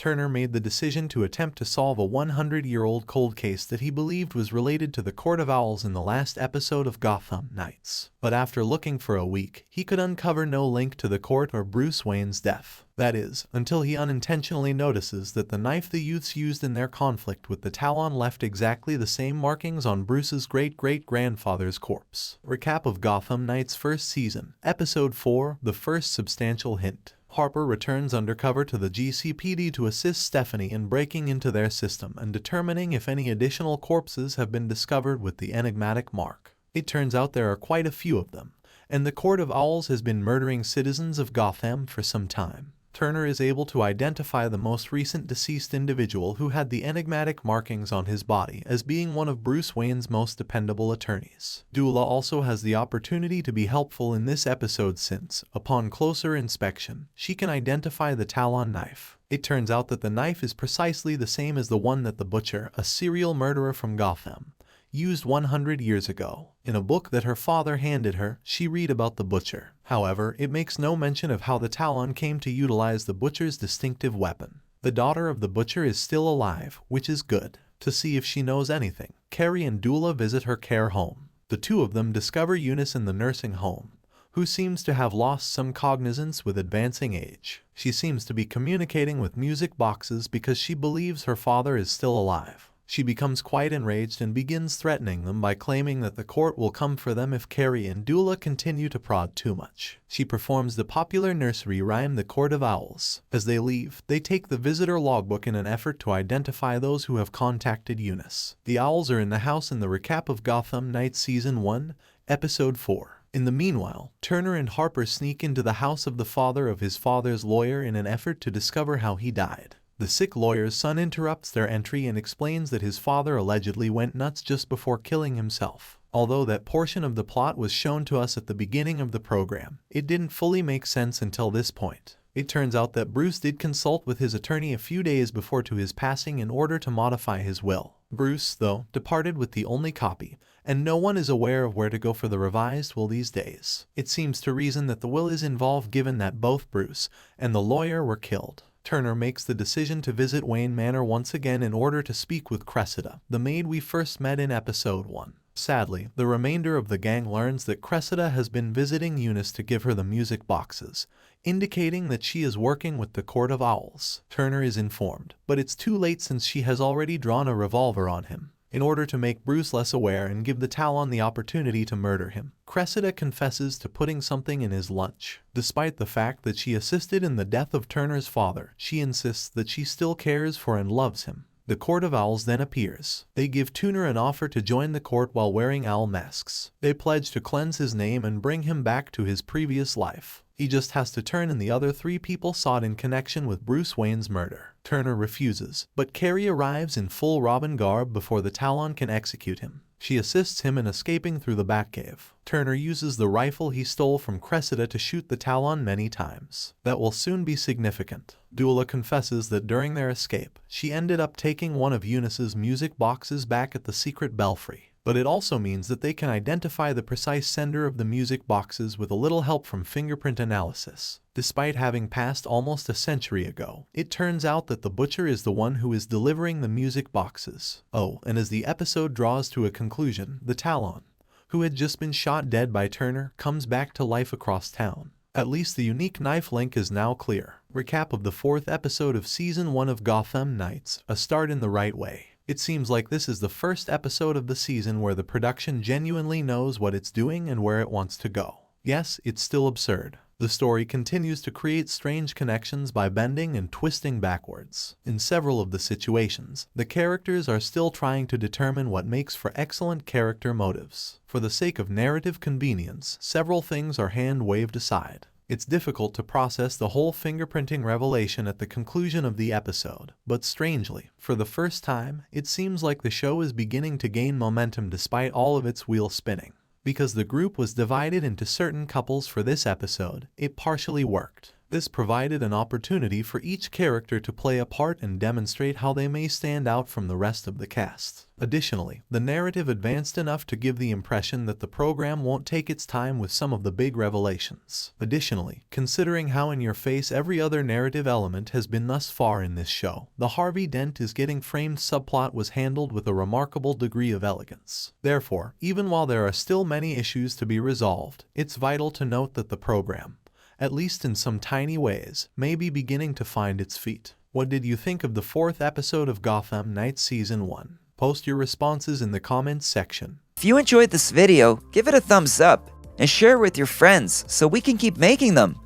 Turner made the decision to attempt to solve a 100-year-old cold case that he believed was related to the Court of Owls in the last episode of Gotham Knights. But after looking for a week, he could uncover no link to the court or Bruce Wayne's death. That is, until he unintentionally notices that the knife the youths used in their conflict with the Talon left exactly the same markings on Bruce's great-great-grandfather's corpse. Recap of Gotham Knights' first season, Episode 4, The First Substantial Hint. Harper returns undercover to the GCPD to assist Stephanie in breaking into their system and determining if any additional corpses have been discovered with the enigmatic mark. It turns out there are quite a few of them, and the Court of Owls has been murdering citizens of Gotham for some time. Turner is able to identify the most recent deceased individual who had the enigmatic markings on his body as being one of Bruce Wayne's most dependable attorneys. Dula also has the opportunity to be helpful in this episode since, upon closer inspection, she can identify the Talon knife. It turns out that the knife is precisely the same as the one that the Butcher, a serial murderer from Gotham, used 100 years ago. In a book that her father handed her, she read about the Butcher. However, it makes no mention of how the Talon came to utilize the Butcher's distinctive weapon. The daughter of the Butcher is still alive, which is good. To see if she knows anything, Carrie and Dula visit her care home. The two of them discover Eunice in the nursing home, who seems to have lost some cognizance with advancing age. She seems to be communicating with music boxes because she believes her father is still alive. She becomes quite enraged and begins threatening them by claiming that the court will come for them if Carrie and Dula continue to prod too much. She performs the popular nursery rhyme The Court of Owls. As they leave, they take the visitor logbook in an effort to identify those who have contacted Eunice. The Owls are in the house in the recap of Gotham Knights Season 1, Episode 4. In the meanwhile, Turner and Harper sneak into the house of the father of his father's lawyer in an effort to discover how he died. The sick lawyer's son interrupts their entry and explains that his father allegedly went nuts just before killing himself. Although that portion of the plot was shown to us at the beginning of the program, it didn't fully make sense until this point. It turns out that Bruce did consult with his attorney a few days before to his passing in order to modify his will. Bruce, though, departed with the only copy, and no one is aware of where to go for the revised will these days. It seems to reason that the will is involved given that both Bruce and the lawyer were killed. Turner makes the decision to visit Wayne Manor once again in order to speak with Cressida, the maid we first met in Episode 1. Sadly, the remainder of the gang learns that Cressida has been visiting Eunice to give her the music boxes, indicating that she is working with the Court of Owls. Turner is informed, but it's too late since she has already drawn a revolver on him. In order to make Bruce less aware and give the Talon the opportunity to murder him, Cressida confesses to putting something in his lunch. Despite the fact that she assisted in the death of Turner's father, she insists that she still cares for and loves him. The Court of Owls then appears. They give Turner an offer to join the court while wearing owl masks. They pledge to cleanse his name and bring him back to his previous life. He just has to turn in the other three people sought in connection with Bruce Wayne's murder. Turner refuses, but Carrie arrives in full Robin garb before the Talon can execute him. She assists him in escaping through the Batcave. Turner uses the rifle he stole from Cressida to shoot the Talon many times. That will soon be significant. Dula confesses that during their escape, she ended up taking one of Eunice's music boxes back at the secret belfry. But it also means that they can identify the precise sender of the music boxes with a little help from fingerprint analysis. Despite having passed almost a century ago, it turns out that the Butcher is the one who is delivering the music boxes. Oh, and as the episode draws to a conclusion, the Talon, who had just been shot dead by Turner, comes back to life across town. At least the unique knife link is now clear. Recap of the 4th episode of Season 1 of Gotham Knights, A Start in the Right Way. It seems like this is the first episode of the season where the production genuinely knows what it's doing and where it wants to go. Yes, it's still absurd. The story continues to create strange connections by bending and twisting backwards. In several of the situations, the characters are still trying to determine what makes for excellent character motives. For the sake of narrative convenience, several things are hand-waved aside. It's difficult to process the whole fingerprinting revelation at the conclusion of the episode, but strangely, for the first time, it seems like the show is beginning to gain momentum despite all of its wheel spinning. Because the group was divided into certain couples for this episode, it partially worked. This provided an opportunity for each character to play a part and demonstrate how they may stand out from the rest of the cast. Additionally, the narrative advanced enough to give the impression that the program won't take its time with some of the big revelations. Additionally, considering how in-your-face every other narrative element has been thus far in this show, the Harvey Dent is getting framed subplot was handled with a remarkable degree of elegance. Therefore, even while there are still many issues to be resolved, it's vital to note that the program, at least in some tiny ways, may be beginning to find its feet. What did you think of the 4th episode of Gotham Knights Season 1? Post your responses in the comments section. If you enjoyed this video, give it a thumbs up and share it with your friends so we can keep making them.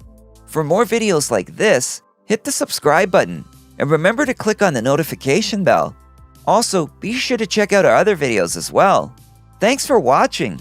For more videos like this, hit the subscribe button and remember to click on the notification bell. Also, be sure to check out our other videos as well. Thanks for watching.